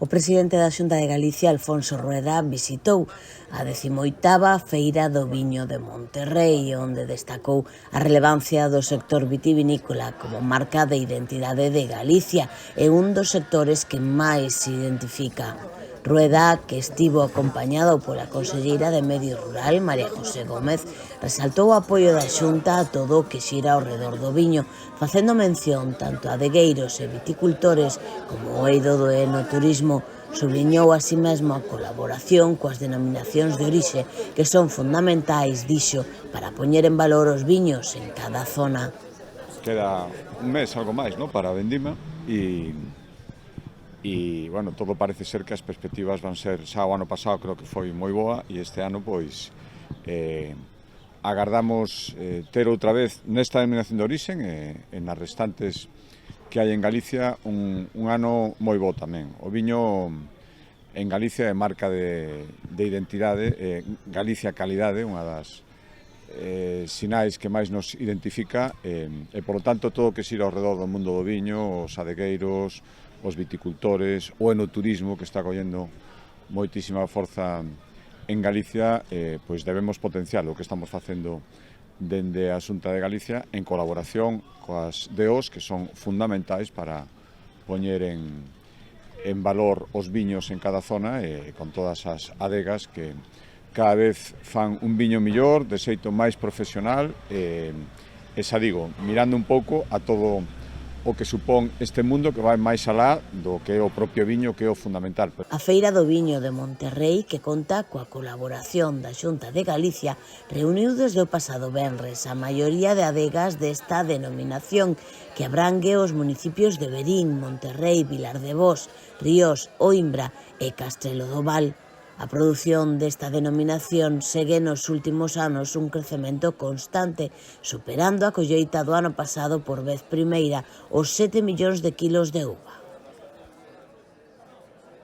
O presidente da Xunta de Galicia, Alfonso Rueda, visitou a 18ª Feira do Viño de Monterrei, onde destacou a relevancia do sector vitivinícola como marca de identidade de Galicia e un dos sectores que máis se identifica. Rueda, que estivo acompañado pola conselleira de Medio Rural, María José Gómez, resaltou o apoio da Xunta a todo o que xira ao redor do viño, facendo mención tanto a adegueiros e viticultores como o eido do enoturismo. Subliñou así mesmo a colaboración coas denominacións de orixe, que son fundamentais, dixo, para poñer en valor os viños en cada zona. Queda un mes, algo máis, ¿no?, para a vendima e, bueno, todo parece ser que as perspectivas van ser, xa o ano pasado creo que foi moi boa e este ano, pois, agardamos ter outra vez nesta denominación de orixe e nas restantes que hai en Galicia un ano moi bo tamén. O viño en Galicia é marca de identidade, Galicia calidade, unha das sinais que máis nos identifica e, polo tanto, todo o que xira ao redor do mundo do viño, os adegueiros, os viticultores, o enoturismo que está collendo moitísima forza en Galicia, pois debemos potenciar o que estamos facendo dende a Xunta de Galicia en colaboración coas DOs que son fundamentais para poñer en valor os viños en cada zona e con todas as adegas que cada vez fan un viño millor, de xeito máis profesional e xa digo, mirando un pouco a todo o que supón este mundo que vai máis alá do que é o propio viño, que é o fundamental. A Feira do Viño de Monterrei, que conta coa colaboración da Xunta de Galicia, reuniu desde o pasado venres a maioría de adegas desta denominación, que abrangue os municipios de Verín, Monterrei, Vilar de Bos, Ríos, Oimbra e Castrelo do Val. A produción desta denominación segue nos últimos anos un crecemento constante, superando a colleita do ano pasado por vez primeira os 7 millóns de kilos de uva.